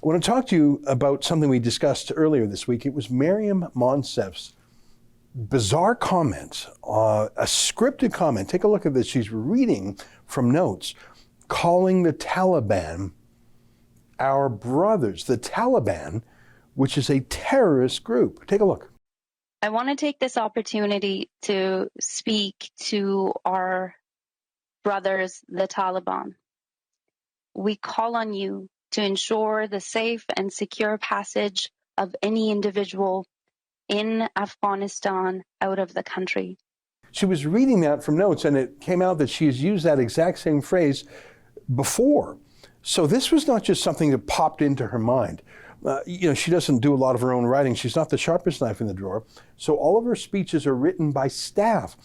want to talk to you about something we discussed earlier this week. It was Maryam Monsef's bizarre comment, a scripted comment. Take a look at this. She's reading from notes, calling the Taliban our brothers. The Taliban, which is a terrorist group. Take a look. I want to take this opportunity to speak to our brothers, the Taliban. We call on you to ensure the safe and secure passage of any individual in Afghanistan out of the country. She was reading that from notes, and it came out that she has used that exact same phrase before. So this was not just something that popped into her mind. She doesn't do a lot of her own writing. She's not the sharpest knife in the drawer. So all of her speeches are written by staff,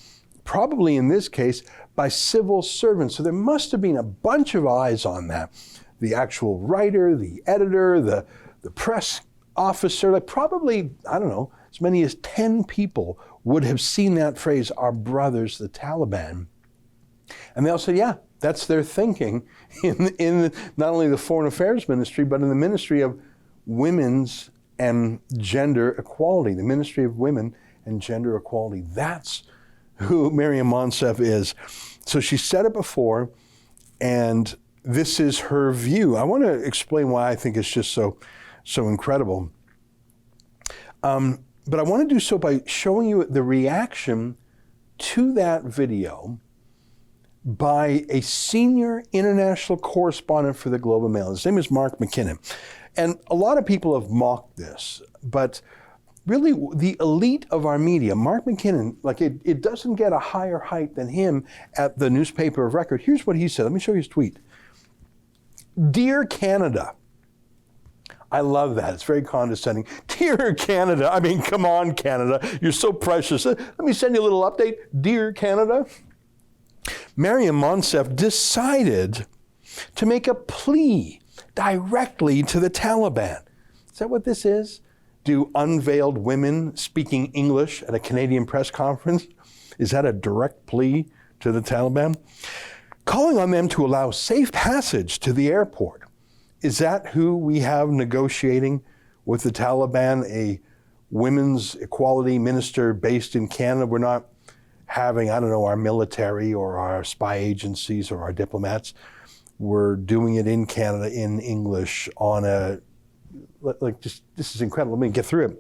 probably in this case by civil servants. So there must have been a bunch of eyes on that. The actual writer, the editor, the press officer, probably, I don't know, as many as 10 people would have seen that phrase, our brothers, the Taliban. And they all said, yeah, that's their thinking in not only the Foreign Affairs Ministry, but in the Ministry of Women's and Gender Equality, the Ministry of Women and Gender Equality. That's who Maryam Monsef is. So she said it before, and this is her view. I want to explain why I think it's just so incredible. But I want to do so by showing you the reaction to that video by a senior international correspondent for the Globe and Mail. His name is MacKinnon. And a lot of people have mocked this, but really the elite of our media, MacKinnon, it doesn't get a higher height than him at the newspaper of record. Here's what he said. Let me show you his tweet. Dear Canada. I love that. It's very condescending. Dear Canada. I mean, come on, Canada. You're so precious. Let me send you a little update. Dear Canada. Maryam Monsef decided to make a plea directly to the Taliban. Is that what this is? Do unveiled women speaking English at a Canadian press conference? Is that a direct plea to the Taliban? Calling on them to allow safe passage to the airport. Is that who we have negotiating with the Taliban, a women's equality minister based in Canada? We're not having, our military or our spy agencies or our diplomats. We're doing it in Canada in English on this is incredible. Let me get through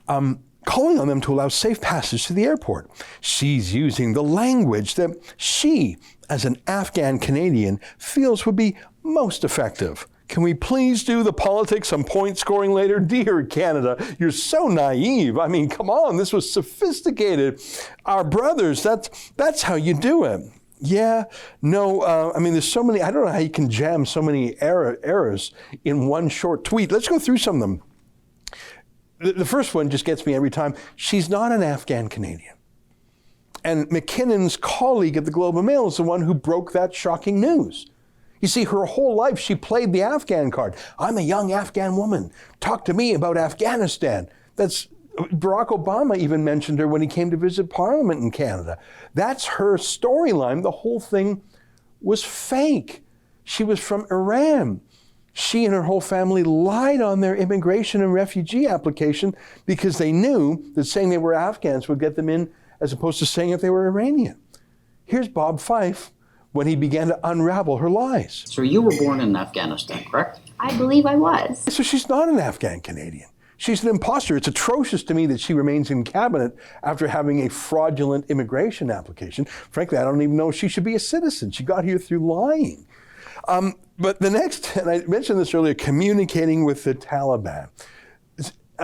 it. Calling on them to allow safe passage to the airport. She's using the language that she, as an Afghan Canadian, feels would be most effective. Can we please do the politics on point scoring later? Dear Canada, you're so naive. I mean, come on, this was sophisticated. Our brothers, that's how you do it. Yeah, no, there's so many, I don't know how you can jam so many errors in one short tweet. Let's go through some of them. The first one just gets me every time. She's not an Afghan Canadian. And MacKinnon's colleague at the Globe and Mail is the one who broke that shocking news. You see, her whole life she played the Afghan card. I'm a young Afghan woman. Talk to me about Afghanistan. Barack Obama even mentioned her when he came to visit Parliament in Canada. That's her storyline. The whole thing was fake. She was from Iran. She and her whole family lied on their immigration and refugee application because they knew that saying they were Afghans would get them in as opposed to saying if they were Iranian. Here's Bob Fife when he began to unravel her lies. So you were born in Afghanistan, correct? I believe I was. So she's not an Afghan Canadian. She's an imposter. It's atrocious to me that she remains in cabinet after having a fraudulent immigration application. Frankly, I don't even know if she should be a citizen. She got here through lying. But the next, and I mentioned this earlier, communicating with the Taliban.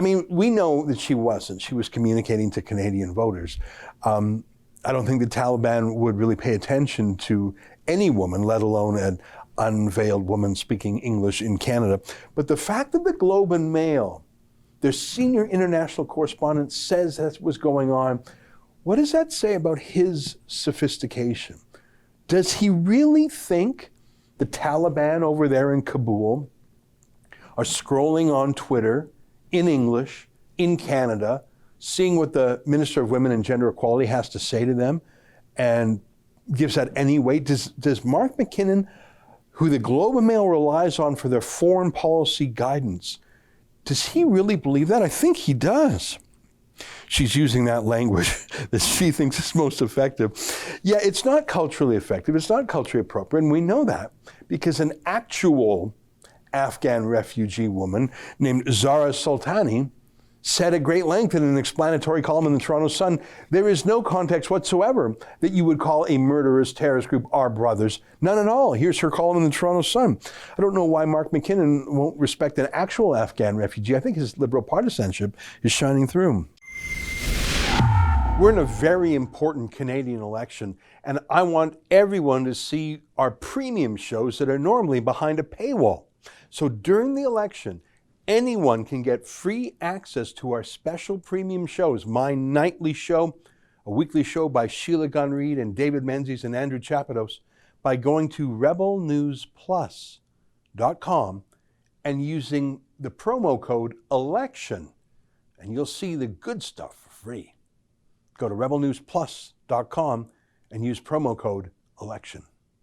We know that she wasn't. She was communicating to Canadian voters. I don't think the Taliban would really pay attention to any woman, let alone an unveiled woman speaking English in Canada. But the fact that the Globe and Mail, their senior international correspondent, says that's what's going on, what does that say about his sophistication? Does he really think the Taliban over there in Kabul are scrolling on Twitter in English, in Canada, seeing what the Minister of Women and Gender Equality has to say to them and gives that any weight? Does Mark MacKinnon, who the Globe and Mail relies on for their foreign policy guidance. Does he really believe that? I think he does. She's using that language that she thinks is most effective. Yeah, it's not culturally effective. It's not culturally appropriate, and we know that because an actual Afghan refugee woman named Zara Sultani said at great length in an explanatory column in the Toronto Sun, there is no context whatsoever that you would call a murderous terrorist group our brothers. None at all. Here's her column in the Toronto Sun. I don't know why Mark MacKinnon won't respect an actual Afghan refugee. I think his liberal partisanship is shining through. We're in a very important Canadian election, and I want everyone to see our premium shows that are normally behind a paywall. So during the election, anyone can get free access to our special premium shows, my nightly show, a weekly show by Sheila Gunn Reid and David Menzies and Andrew Chapados, by going to rebelnewsplus.com and using the promo code ELECTION, and you'll see the good stuff for free. Go to rebelnewsplus.com and use promo code ELECTION.